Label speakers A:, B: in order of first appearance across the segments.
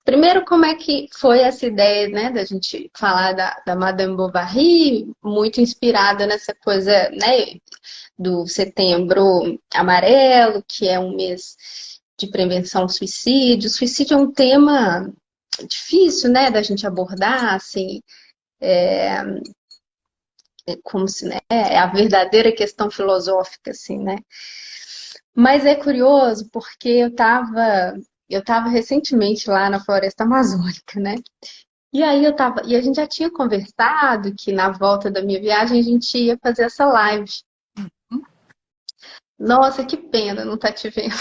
A: Primeiro, como é que foi essa ideia, né, da gente falar da Madame Bovary, muito inspirada nessa coisa, né, do Setembro Amarelo, que é um mês de prevenção ao suicídio. O suicídio é um tema difícil, né, da gente abordar, assim, como se, né, é a verdadeira questão filosófica, assim, né. Mas é curioso porque eu tava recentemente lá na Floresta Amazônica, né? E a gente já tinha conversado que na volta da minha viagem a gente ia fazer essa live. Nossa, que pena não tá te vendo,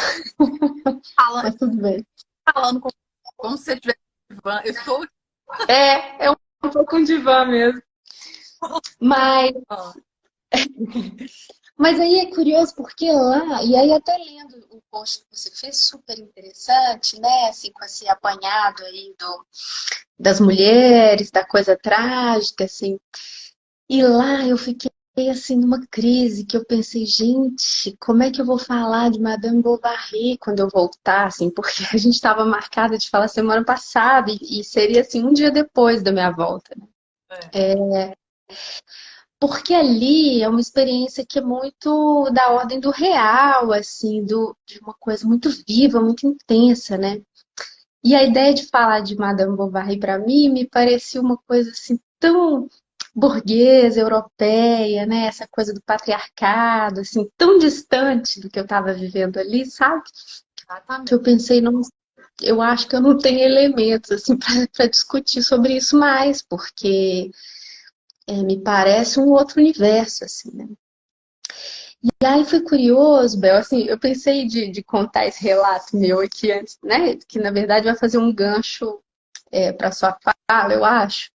B: Falando,
A: mas tudo bem.
B: falando como se você tivesse. Eu estou.
A: É um pouco um divã mesmo. Mas, mas aí é curioso porque lá, e aí até lendo o post que você fez, super interessante, né? Assim, com esse apanhado aí das mulheres, da coisa trágica, assim. E lá eu fiquei assim numa crise que eu pensei, gente, como é que eu vou falar de Madame Bovary quando eu voltar, assim, porque a gente estava marcada de falar semana passada e seria assim um dia depois da minha volta, né?
B: É.
A: Porque ali é uma experiência que é muito da ordem do real, assim, de uma coisa muito viva, muito intensa, né? E a ideia de falar de Madame Bovary para mim me parecia uma coisa assim tão burguesa, europeia, né? Essa coisa do patriarcado, assim, tão distante do que eu estava vivendo ali, sabe? Que
B: Exatamente.
A: eu pensei, não, eu acho que eu não tenho elementos assim para discutir sobre isso mais, porque me parece um outro universo, assim, né? E aí foi curioso, Bel, assim, eu pensei de contar esse relato meu aqui antes, né? Que na verdade vai fazer um gancho para sua fala, eu acho,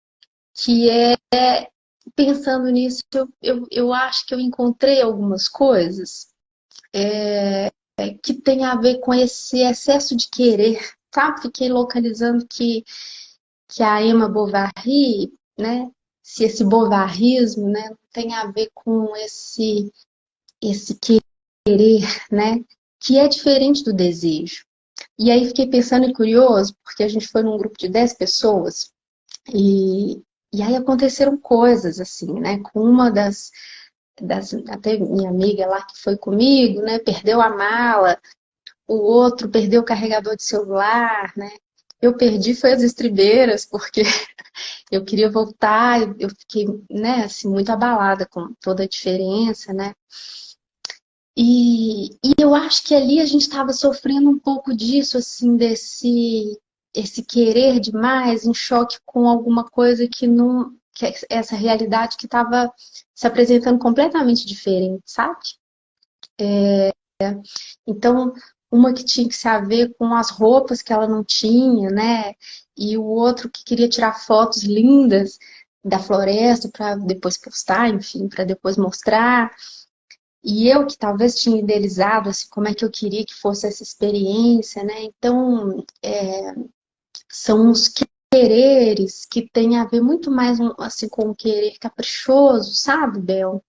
A: que é pensando nisso, eu acho que eu encontrei algumas coisas que tem a ver com esse excesso de querer, tá? Fiquei localizando que a Emma Bovary, né? Se esse bovarismo, né, tem a ver com esse querer, né? Que é diferente do desejo. E aí fiquei pensando e curioso, porque a gente foi num grupo de 10 pessoas e, e aí aconteceram coisas assim, né? Com uma até minha amiga lá que foi comigo, né? Perdeu a mala, o outro perdeu o carregador de celular, né? Eu perdi foi as estribeiras, porque eu queria voltar, eu fiquei, né, assim, muito abalada com toda a diferença, né? E eu acho que ali a gente estava sofrendo um pouco disso, assim, esse querer demais, em choque com alguma coisa que não, que é essa realidade que estava se apresentando completamente diferente, sabe? Então, uma que tinha que se haver com as roupas que ela não tinha, né? E o outro que queria tirar fotos lindas da floresta para depois postar, enfim, para depois mostrar. E eu que talvez tinha idealizado assim, como é que eu queria que fosse essa experiência, né? Então, são os quereres que têm a ver muito mais assim, com o querer caprichoso, sabe, Bel?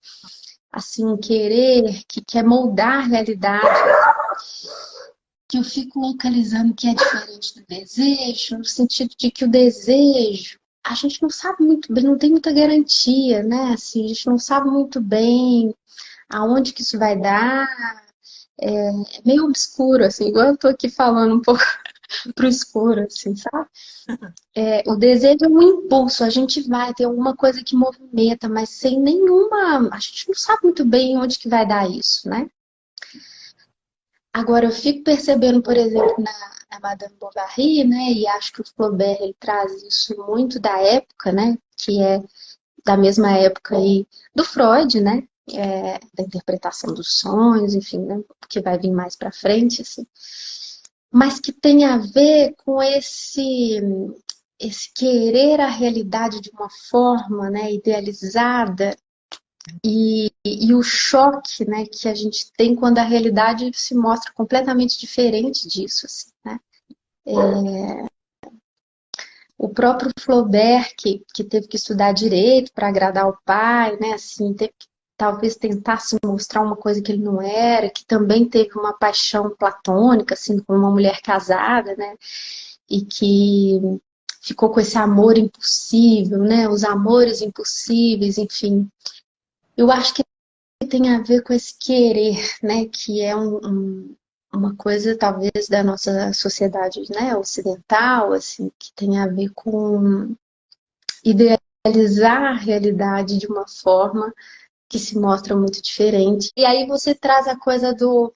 A: Assim, um querer que quer moldar a realidade, que eu fico localizando que é diferente do desejo, no sentido de que o desejo, a gente não sabe muito bem, não tem muita garantia, né? Assim, a gente não sabe muito bem aonde que isso vai dar. É meio obscuro, assim, igual eu tô aqui falando um pouco pro escuro, assim, sabe? O desejo é um impulso, a gente vai ter alguma coisa que movimenta, mas sem nenhuma. A gente não sabe muito bem onde que vai dar isso, né? Agora, eu fico percebendo, por exemplo, na Madame Bovary, né? E acho que o Flaubert ele traz isso muito da época, né? Que é da mesma época aí do Freud, né? Da interpretação dos sonhos, enfim, né? Que vai vir mais para frente, assim. Mas que tem a ver com esse querer a realidade de uma forma, né, idealizada e o choque, né, que a gente tem quando a realidade se mostra completamente diferente disso, assim, né? O próprio Flaubert, que teve que estudar direito para agradar o pai, né, assim, teve que talvez tentar se mostrar uma coisa que ele não era, que também teve uma paixão platônica, assim, com uma mulher casada, né? e que ficou com esse amor impossível, né? Os amores impossíveis, enfim. Eu acho que tem a ver com esse querer, né? Que é uma coisa, talvez, da nossa sociedade, né? Ocidental, assim, que tem a ver com idealizar a realidade de uma forma que se mostra muito diferente. E aí você traz a coisa do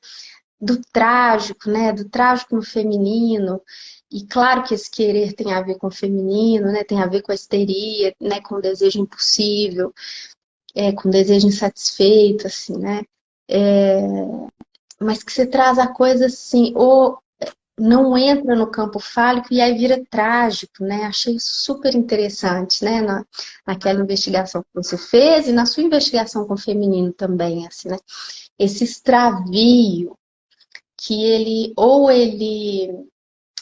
A: trágico, né? Do trágico no feminino. E claro que esse querer tem a ver com o feminino, né? Tem a ver com a histeria, né? Com o desejo impossível, com o desejo insatisfeito, assim, né? É, mas que você traz a coisa assim, ou não entra no campo fálico e aí vira trágico, né? Achei super interessante, né? Naquela investigação que você fez e na sua investigação com o feminino também, assim, né? Esse extravio que ele,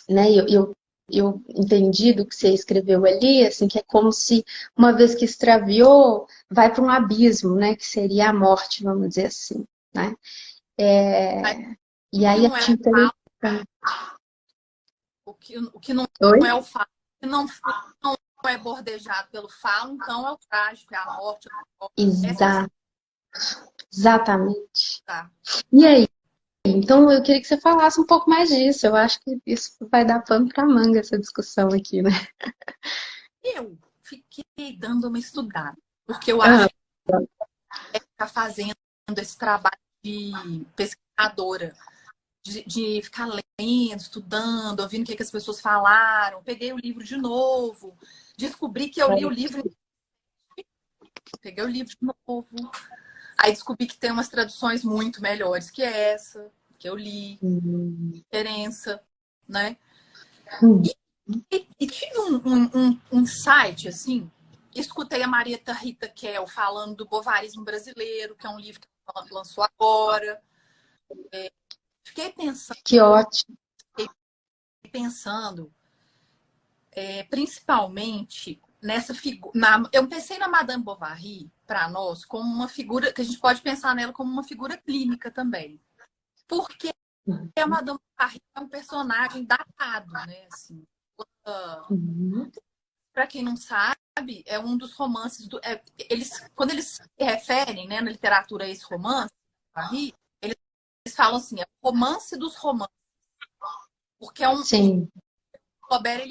A: né? Eu entendi do que você escreveu ali, assim, que é como se uma vez que extraviou, vai para um abismo, né? Que seria a morte, vamos dizer assim, né?
B: Aí,
A: E
B: o que
A: aí
B: não é
A: achei
B: o falo,
A: interessante.
B: o que não
A: Oi?
B: é o falo, o que não é bordejado pelo falo, então é o trágico, é a morte. Essa é
A: Exato, exatamente.
B: tá.
A: E aí? Então, eu queria que você falasse um pouco mais disso. Eu acho que isso vai dar pano para manga, essa discussão aqui, né?
B: Eu fiquei dando uma estudada, porque eu
A: Ah,
B: acho que ficar fazendo esse trabalho de pesquisadora, de ficar lendo, estudando, ouvindo o que as pessoas falaram. Peguei o livro de novo, descobri que eu li o livro, peguei o livro de novo. Aí descobri que tem umas traduções muito melhores que essa, que eu li, diferença, né? E tive um insight, assim, escutei a Marieta Rita Kel falando do bovarismo brasileiro, que é um livro que ela lançou agora. Fiquei
A: que ótimo.
B: pensando principalmente nessa figura. Eu pensei na Madame Bovary, para nós, como uma figura que a gente pode pensar nela como uma figura clínica também. Porque a Madame Bovary é um personagem datado, né? Assim, para quem não sabe, é um dos romances quando eles se referem, né, na literatura a esse romance, eles falam assim, é o romance dos romances, porque
A: Sim.
B: o Flaubert,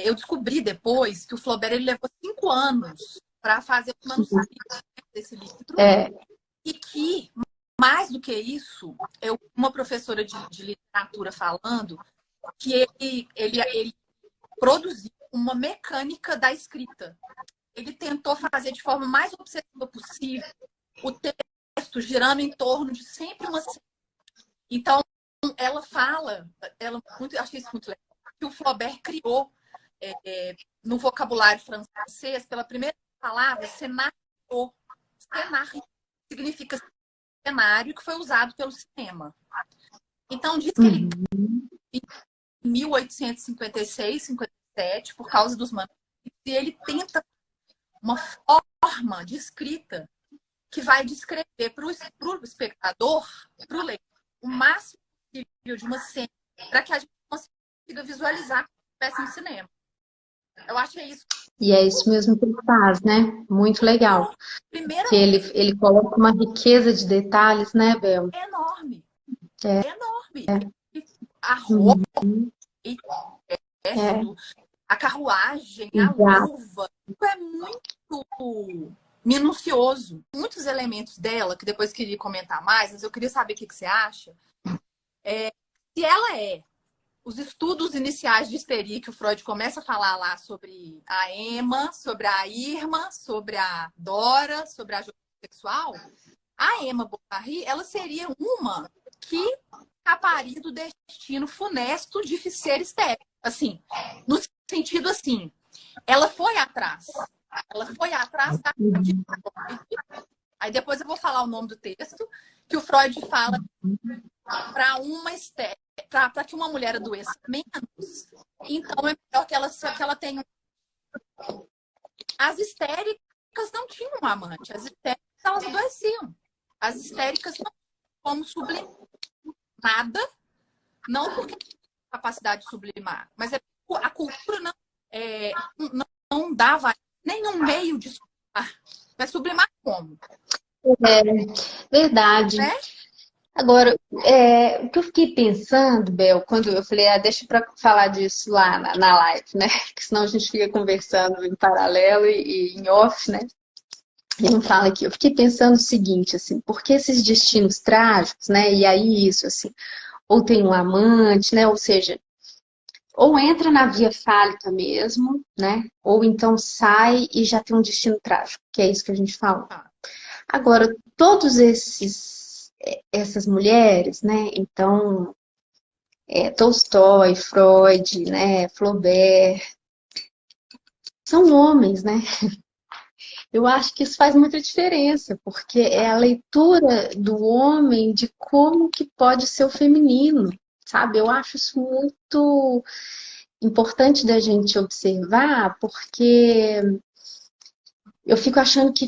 B: eu descobri depois que o Flaubert ele levou 5 anos para fazer o manuscrito desse livro
A: É,
B: e que mais do que isso, uma professora de literatura falando que ele produziu uma mecânica da escrita. Ele tentou fazer de forma mais obsessiva possível o texto girando em torno de sempre uma. Então, ela fala, acho isso muito legal, que o Flaubert criou no vocabulário francês, pela primeira palavra, cenário. Cenário significa cenário que foi usado pelo cinema. Então, diz que ele, em 1856, 57, por causa dos manuscritos, e ele tenta uma forma de escrita que vai descrever para o espectador, para o leitor, o máximo possível de uma cena, para que a gente consiga visualizar como se estivesse no cinema. Eu achei isso.
A: e é isso mesmo que ele faz, né? Muito legal.
B: Primeira
A: Que ele coloca uma riqueza de detalhes, né, Bel?
B: é enorme.
A: É,
B: É enorme. A
A: uhum,
B: roupa, o
A: é,
B: gesto, a carruagem, a
A: exato.
B: luva. Isso é muito minucioso. Muitos elementos dela, que depois queria comentar mais, mas eu queria saber o que você acha. Se ela os estudos iniciais de histeria que o Freud começa a falar lá sobre a Emma, sobre a Irma, sobre a Dora, sobre a sexual, a Emma Bovary, ela seria uma que escaparia do destino funesto de ser histérica. Assim, no sentido assim, ela foi atrás. Ela foi atrás da de Freud. Aí depois eu vou falar o nome do texto, que o Freud fala para que uma mulher adoeça menos, então é melhor que ela tenha. As histéricas não tinham um amante, as histéricas elas adoeciam. As histéricas não tinham como sublimar nada, não porque a capacidade de sublimar sublimar. Mas a cultura não dava nenhum meio de sublimar. Mas sublimar como?
A: É verdade.
B: Né?
A: Agora, o que eu fiquei pensando, Bel, quando eu falei, deixa para falar disso lá na live, né? Porque senão a gente fica conversando em paralelo e em off, né? E não fala aqui. Eu fiquei pensando o seguinte, assim, por que esses destinos trágicos, né? E aí isso, assim, ou tem um amante, né? Ou seja, ou entra na via fálica mesmo, né? Ou então sai e já tem um destino trágico, que é isso que a gente fala. Agora, todos essas mulheres, né? Então, Tolstói, Freud, né? Flaubert, são homens, né? Eu acho que isso faz muita diferença, porque é a leitura do homem de como que pode ser o feminino, sabe? Eu acho isso muito importante da gente observar, porque eu fico achando que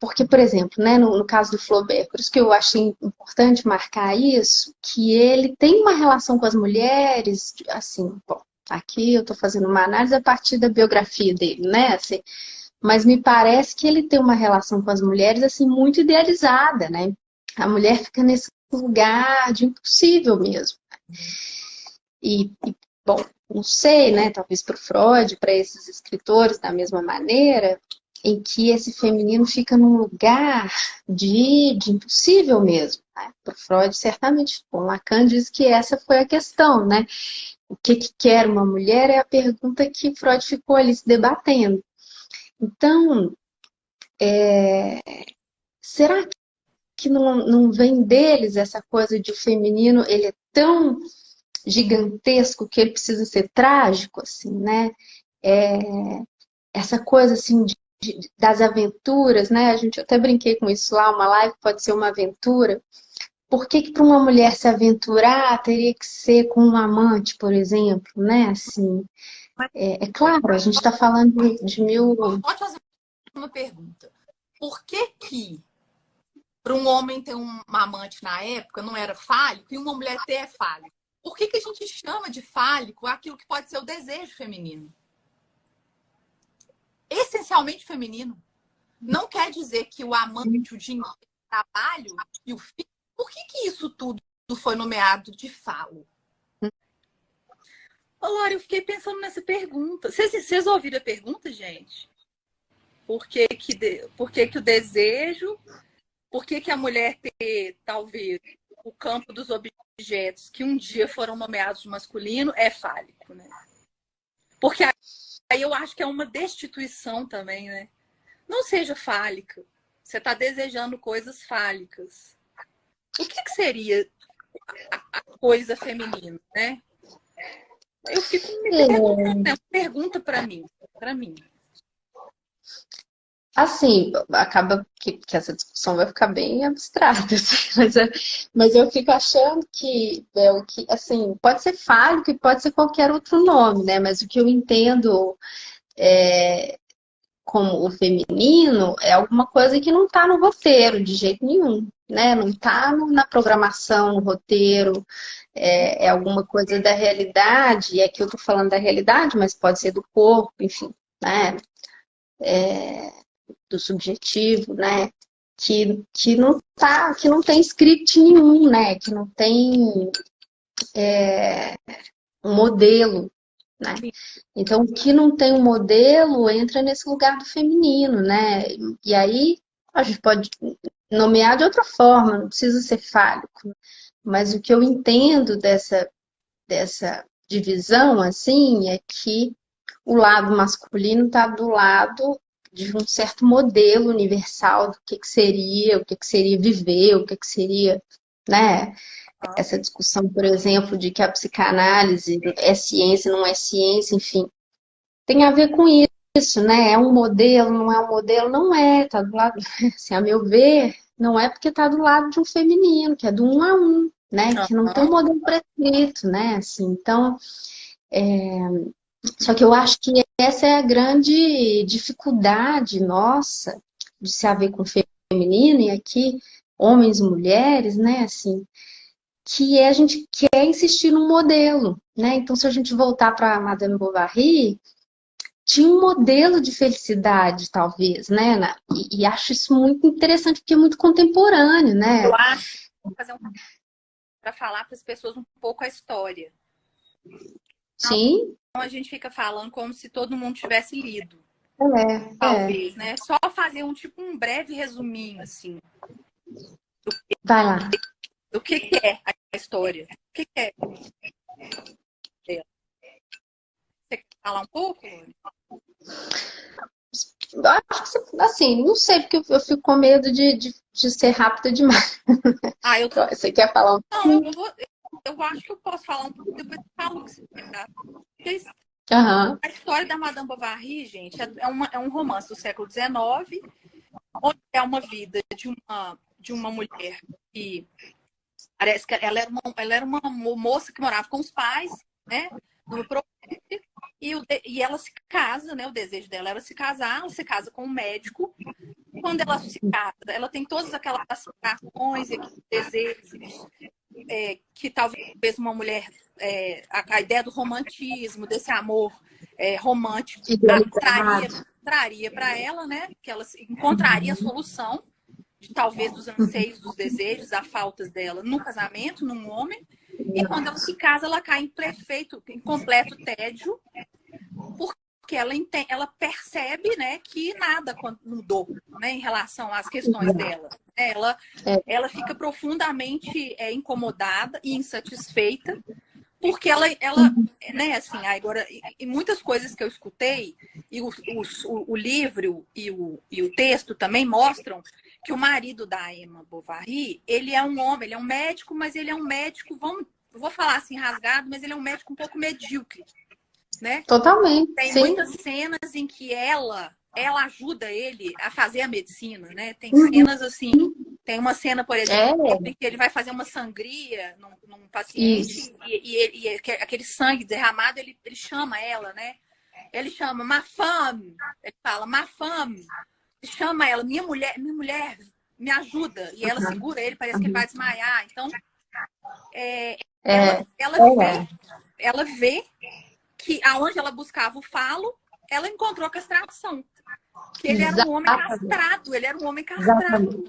A: porque, por exemplo, né, no caso do Flaubert, por isso que eu achei importante marcar isso, que ele tem uma relação com as mulheres, assim, bom, aqui eu estou fazendo uma análise a partir da biografia dele, né, assim, mas me parece que ele tem uma relação com as mulheres, assim, muito idealizada, né, a mulher fica nesse lugar de impossível mesmo. Bom, não sei, né, talvez para o Freud, para esses escritores da mesma maneira, em que esse feminino fica num lugar de impossível mesmo. Né? Para Freud, certamente. Bom, Lacan diz que essa foi a questão, né? O que quer uma mulher é a pergunta que Freud ficou ali se debatendo. Então, será que não vem deles essa coisa de o feminino, ele é tão gigantesco que ele precisa ser trágico, assim, né? Essa coisa, assim, das aventuras, né? A gente até brinquei com isso lá, uma live pode ser uma aventura. Por que para uma mulher se aventurar teria que ser com um amante, por exemplo, né? Assim, é claro, a gente está falando de mil...
B: Pode fazer uma pergunta. Por que para um homem ter uma amante na época não era fálico e uma mulher ter é fálico? Por que a gente chama de fálico aquilo que pode ser o desejo feminino? Essencialmente feminino. Não quer dizer que o amante, o dinheiro, o trabalho e o filho... Por que isso tudo foi nomeado de falo? Ô, Laura, eu fiquei pensando nessa pergunta. Vocês ouviram a pergunta, gente? Por que o desejo... Por que a mulher ter, talvez, o campo dos objetos que um dia foram nomeados de masculino é fálico, né? Porque aí eu acho que é uma destituição também, né? Não seja fálica. Você está desejando coisas fálicas. O que seria a coisa feminina, né? Eu fico me perguntando, é uma pergunta para mim.
A: Assim, acaba que essa discussão vai ficar bem abstrata, assim, mas eu fico achando que, assim, pode ser fálico e pode ser qualquer outro nome, né? Mas o que eu entendo como o feminino é alguma coisa que não está no roteiro de jeito nenhum, né? Não está na programação, no roteiro, é alguma coisa da realidade, e aqui eu estou falando da realidade, mas pode ser do corpo, enfim, né? Do subjetivo, né? Que não tem script nenhum, né? Que não tem um modelo, né? Então, o que não tem um modelo entra nesse lugar do feminino, né? E aí a gente pode nomear de outra forma, não precisa ser fálico. Mas o que eu entendo dessa divisão, assim, é que o lado masculino está do lado de um certo modelo universal do que seria, o que seria viver, o que seria, né? Essa discussão, por exemplo, de que a psicanálise é ciência, não é ciência, enfim, tem a ver com isso, né? É um modelo, não é um modelo? Não é, tá do lado, assim, a meu ver, não é porque tá do lado de um feminino, que é do 1 a 1, né? Que não tem um modelo prescrito, né? Assim, então, só que eu acho que essa é a grande dificuldade nossa de se haver com o feminino, e aqui, homens e mulheres, né? Assim, que a gente quer insistir num modelo, né? Então, se a gente voltar para Madame Bovary, tinha um modelo de felicidade, talvez, né? E acho isso muito interessante, porque é muito contemporâneo,
B: Eu
A: né?
B: acho, vou fazer para falar para as pessoas um pouco a história.
A: Sim.
B: Então a gente fica falando como se todo mundo tivesse lido.
A: É.
B: Talvez, né? Só fazer um breve resuminho, assim,
A: Vai lá.
B: do que é a história. O que é dela. Você quer falar um pouco, Lone?
A: Acho que, assim, não sei, porque eu fico com medo de ser rápida demais.
B: Eu tô...
A: Você quer falar um
B: Não, eu acho que eu posso falar um pouco, depois eu falo o que você quer. Tá?
A: Uhum.
B: A história da Madame Bovary, gente, é um romance do século XIX, onde é uma vida de uma mulher que parece que ela era uma moça que morava com os pais, né? No e ela se casa, né? O desejo dela era se casar, ela se casa com um médico. Quando ela se casa, ela tem todas aquelas aspirações e desejos que talvez uma mulher, a ideia do romantismo, desse amor romântico, traria para ela, né? Que ela encontraria a solução de talvez dos anseios, dos desejos, das faltas dela no casamento, num homem. E quando ela se casa, ela cai em completo tédio, porque ela percebe, né, que nada mudou, né, em relação às questões dela. Ela fica profundamente incomodada e insatisfeita, porque ela né, assim, agora, e muitas coisas que eu escutei, e o livro e o texto também mostram que o marido da Emma Bovary, ele é um homem, ele é um médico, mas ele é um médico, vou falar assim rasgado, mas ele é um médico um pouco medíocre, né?
A: Totalmente.
B: Tem
A: sim.
B: muitas cenas em que ela ajuda ele a fazer a medicina, né? Tem cenas assim, tem uma cena, por exemplo, em que ele vai fazer uma sangria num paciente e aquele sangue derramado, ele chama ela, né? Ele chama ma femme, ele fala ma femme, chama ela, minha mulher, me ajuda. E ela segura ele, parece que ele vai desmaiar. Então, ela vê que aonde ela buscava o falo, ela encontrou a castração. Que ele era um homem castrado, ele era um homem castrado.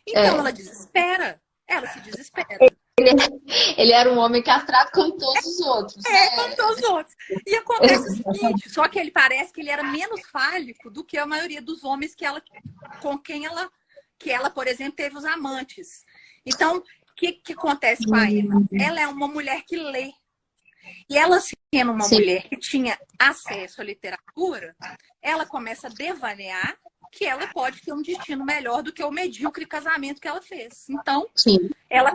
B: Então ela desespera, ela se desespera.
A: Ele era um homem castrado como todos os outros.
B: Como todos os outros. E acontece o seguinte, só que ele parece que ele era menos fálico do que a maioria dos homens que ela, por exemplo, teve os amantes. Então, o que acontece com a Emma? Ela é uma mulher que lê. E ela, sendo uma mulher que tinha acesso à literatura, ela começa a devanear que ela pode ter um destino melhor do que o medíocre casamento que ela fez. Então, ela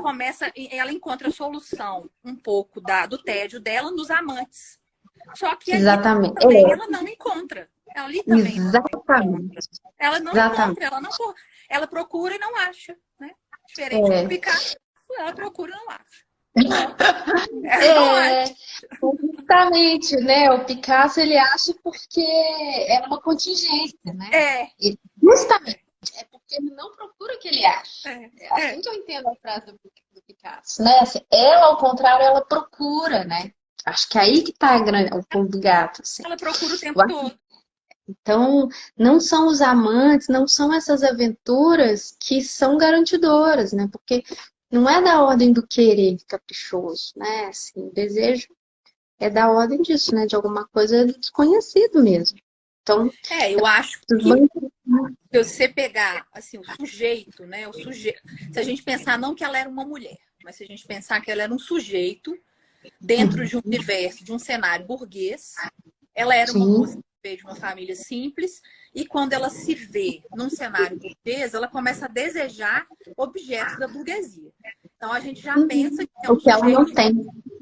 B: encontra a solução um pouco do tédio dela nos amantes. Só que ali também ela não encontra. Ali também ela não encontra, ela procura e não acha, né? Diferente do Picasso, ela procura e não acha.
A: Justamente, né? O Picasso, ele acha porque é uma contingência, né? Justamente. É porque ele não procura o que ele acha. É assim que eu entendo a frase do Picasso, né? Assim, ela, ao contrário, ela procura, né? Acho que é aí que tá o pulo do gato. Assim.
B: Ela procura o tempo todo.
A: Então, não são os amantes, não são essas aventuras que são garantidoras, né? Porque não é da ordem do querer caprichoso, né? Assim, o desejo é da ordem disso, né? De alguma coisa desconhecido mesmo. Então,
B: eu acho que se você pegar assim, o sujeito, né? Se a gente pensar não que ela era uma mulher, mas se a gente pensar que ela era um sujeito dentro de um universo, de um cenário burguês, ela era uma moça de uma família simples, e quando ela se vê num cenário burguês, ela começa a desejar objetos da burguesia. Então a gente já pensa que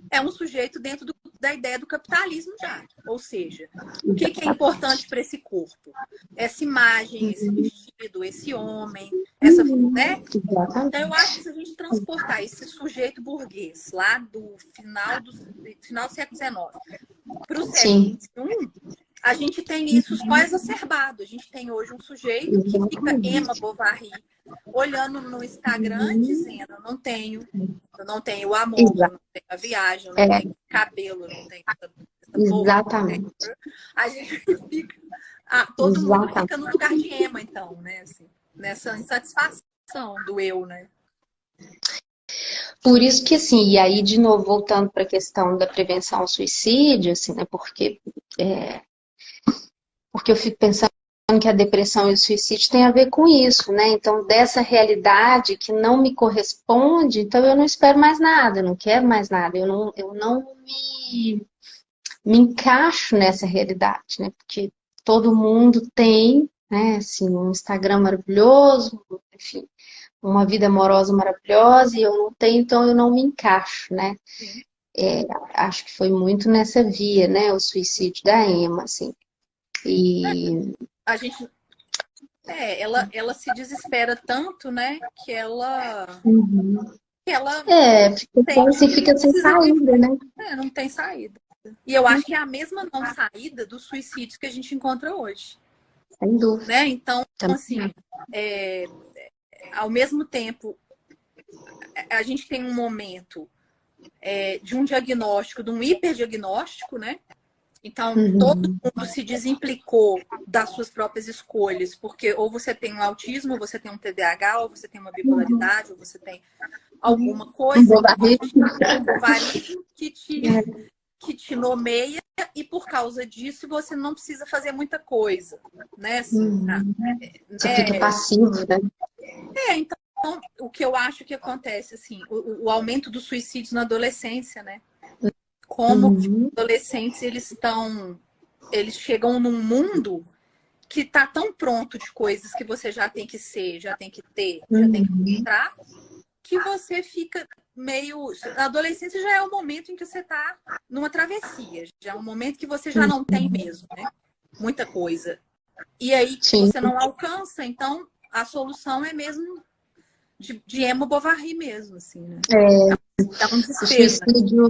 B: é um sujeito dentro da ideia do capitalismo já. Ou seja, o que é importante para esse corpo? Essa imagem, esse vestido, esse homem, né? Então eu acho que se a gente transportar esse sujeito burguês lá do final do século XIX para o século XXI, a gente tem isso só exacerbado. A gente tem hoje um sujeito que fica Emma Bovary olhando no Instagram dizendo, eu não tem o amor,
A: Exa
B: não tem a viagem, não
A: é,
B: tem cabelo, não tem essa boca, não tem...
A: exatamente.
B: A gente fica... todo mundo fica
A: Exatamente.
B: no lugar de Emma, então, né? Assim, nessa insatisfação do eu, né?
A: Por isso que, assim, e aí, de novo, voltando para a questão da prevenção ao suicídio, assim, né? Porque eu fico pensando que a depressão e o suicídio têm a ver com isso, né? Então, dessa realidade que não me corresponde, então eu não espero mais nada, eu não quero mais nada, eu não me encaixo nessa realidade, né? Porque todo mundo tem, né, assim, um Instagram maravilhoso, enfim, uma vida amorosa maravilhosa, e eu não tenho, então eu não me encaixo, né?
B: Sim.
A: Acho que foi muito nessa via, né? O suicídio da Emma, assim. E
B: A gente... ela se desespera tanto, né? Que ela
A: porque
B: sente
A: assim
B: que
A: fica
B: não
A: sem
B: precisa
A: saída,
B: viver.
A: né?
B: Não tem saída. E eu acho que é a mesma não saída dos suicídios que a gente encontra hoje,
A: Sem dúvida.
B: né? Então, assim,
A: Também.
B: ao mesmo tempo, a gente tem um momento de um diagnóstico, de um hiperdiagnóstico, né? Então, todo
A: Uhum.
B: mundo se desimplicou das suas próprias escolhas, porque ou você tem um autismo, ou você tem um TDAH, ou você tem uma bipolaridade, ou você tem alguma
A: Um
B: coisa,
A: bovarrismo.
B: um bovarismo que te nomeia, e por causa disso você não precisa fazer muita coisa, né? Assim,
A: Você fica passivo, né?
B: então, o que eu acho que acontece, assim, o aumento dos suicídios na adolescência, né? Como os
A: Uhum.
B: adolescentes, eles chegam num mundo que tá tão pronto de coisas que você já tem que ser, já tem que ter, já tem que
A: Uhum.
B: mostrar, que você fica meio... A adolescência já é o momento em que você tá numa travessia, já é um momento que você já não tem mesmo, né? Muita coisa. E aí
A: Sim.
B: você não alcança, então a solução é mesmo de Emo Bovary mesmo, assim, né? É um
A: O
B: desespero, né?
A: suicídio,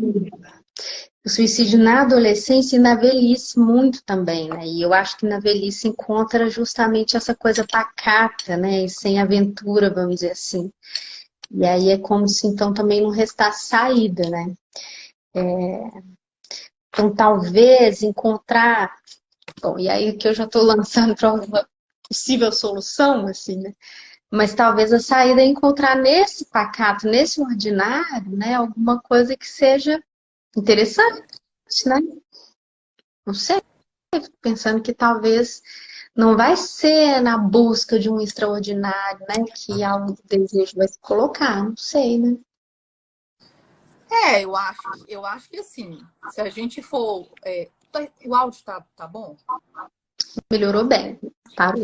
A: o suicídio na adolescência e na velhice muito também, né? E eu acho que na velhice encontra justamente essa coisa pacata, né? E sem aventura, vamos dizer assim. E aí é como se então também não restasse saída, né? Então talvez encontrar, bom, e aí que eu já estou lançando para uma possível solução, assim, né? Mas talvez a saída é encontrar nesse pacato, nesse ordinário, né? Alguma coisa que seja interessante, né? Não sei, pensando que talvez não vai ser na busca de um extraordinário, né? Que algo do desejo vai se colocar, não sei, né?
B: Eu acho que assim, se a gente for. O áudio tá bom?
A: Melhorou bem, parou.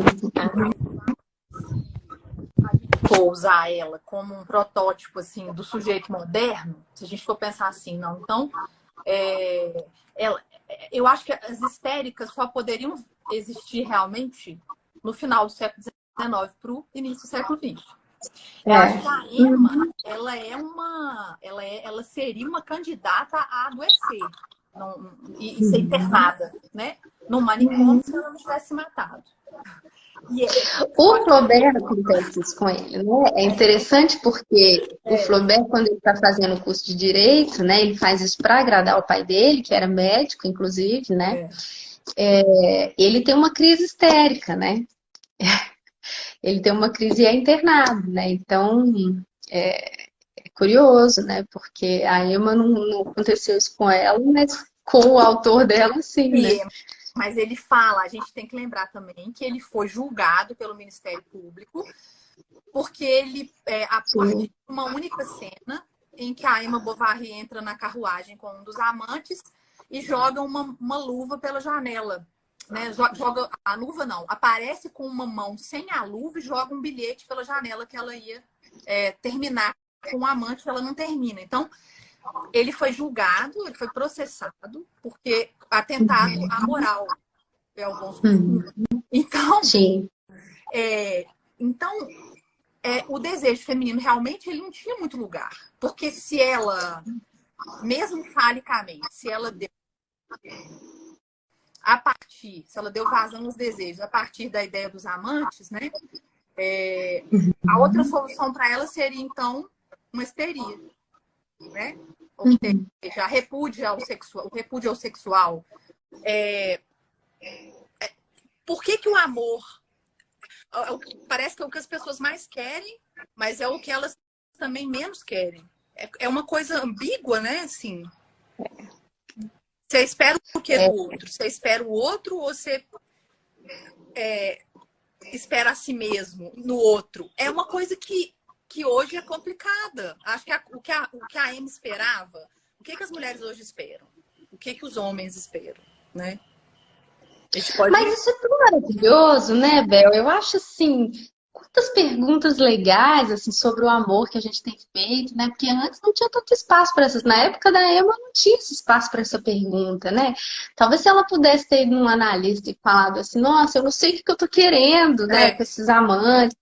B: For usar ela como um protótipo assim do sujeito moderno, se a gente for pensar assim, não, então ela, eu acho que as histéricas só poderiam existir realmente no final do século XIX para o início do século XX. Eu acho que
A: É.
B: a Emma, ela seria uma candidata a adoecer e ser internada, né? Num manicômio se ela não tivesse matado. E
A: O Flaubert acontece isso com ele, né? É interessante porque o
B: é,
A: Flaubert, quando ele está fazendo o curso de Direito, né? Ele faz isso para agradar o pai dele, que era médico, inclusive, né?
B: é,
A: Ele tem uma crise histérica, né? Ele tem uma crise e é internado, né? Então, é curioso, né? Porque a Emma não aconteceu isso com ela, mas com o autor dela, sim, né?
B: mas ele fala, a gente tem que lembrar também que ele foi julgado pelo Ministério Público porque ele, a partir
A: Sim.
B: de uma única cena em que a Emma Bovary entra na carruagem com um dos amantes e joga uma luva pela janela. Né? Joga a luva, não. Aparece com uma mão sem a luva e joga um bilhete pela janela que ela ia terminar com o amante, que ela não termina. Então, ele foi julgado, ele foi processado, porque atentado à moral é o bom sentido. Então,
A: Sim.
B: então o desejo feminino realmente ele não tinha muito lugar. Porque se ela, mesmo falicamente, se ela deu vazão nos desejos a partir da ideia dos amantes, né? A outra solução para ela seria, então, uma histeria. né? Ou
A: Uhum.
B: seja, a repúdio ao sexual, o repúdio ao sexual. É, por que que o amor parece que é o que as pessoas mais querem, mas é o que elas também menos querem. É uma coisa ambígua, né? Assim, você espera o que
A: É,
B: do outro? Você espera o outro ou você espera a si mesmo no outro? É uma coisa que hoje é complicada. Acho que o que a Amy esperava, o que as mulheres hoje esperam? O que os homens esperam, né? A gente pode.
A: mas isso é tão maravilhoso, né, Bel? Eu acho assim, quantas perguntas legais assim sobre o amor que a gente tem feito, né? Porque antes não tinha tanto espaço para essas. Na época da Emma não tinha esse espaço para essa pergunta, né? Talvez se ela pudesse ter ido num analista e falado assim, nossa, eu não sei o que que eu tô querendo, né,
B: É,
A: com esses amantes.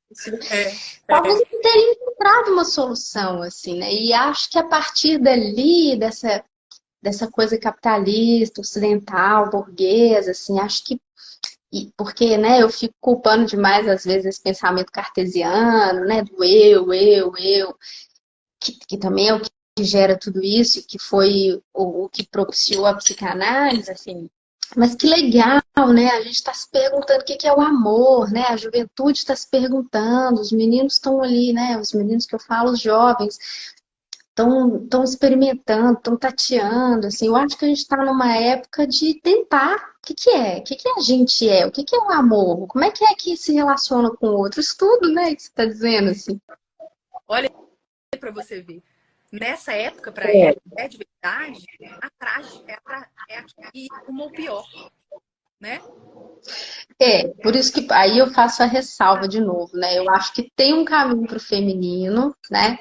B: é,
A: Talvez
B: é.
A: eu teria encontrado uma solução, assim, né? E acho que a partir dali, dessa coisa capitalista, ocidental, burguesa, assim, acho que porque, né, eu fico culpando demais, às vezes, esse pensamento cartesiano, né, do eu, que também é o que gera tudo isso, e que foi o que propiciou a psicanálise, assim. Mas que legal, né? A gente está se perguntando o que que é o amor, né? A juventude está se perguntando, os meninos estão ali, né? Os meninos que eu falo, os jovens, estão experimentando, estão tateando, assim, eu acho que a gente está numa época de tentar o que que é, o que que a gente é, o que é o amor, como é que se relaciona com o outro, isso tudo, né, que você está dizendo, assim.
B: Olha para você ver. Nessa época, para ela,
A: É,
B: de verdade, a trágica é a que uma o pior, né?
A: por isso que aí eu faço a ressalva de novo, né? Eu acho que tem um caminho para o feminino, né?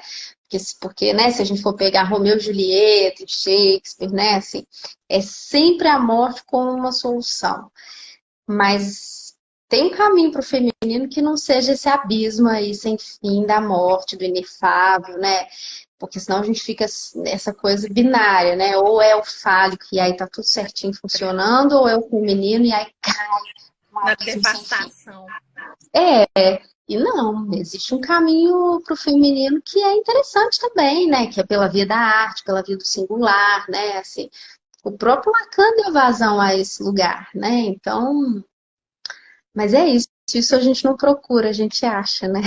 A: Porque, né, se a gente for pegar Romeu e Julieta, Shakespeare, né, assim, é sempre a morte como uma solução. Mas tem um caminho para o feminino que não seja esse abismo aí sem fim da morte, do inefável, né? Porque senão a gente fica nessa coisa binária, né? Ou é o fálico e aí tá tudo certinho funcionando, ou é o feminino e aí cai um
B: Na
A: abismo sem fim.
B: devastação.
A: E não, existe um caminho para o feminino que é interessante também, né? Que é pela via da arte, pela via do singular, né? Assim, o próprio Lacan deu vazão a esse lugar, né? Então, mas é isso a gente não procura, a gente acha, né?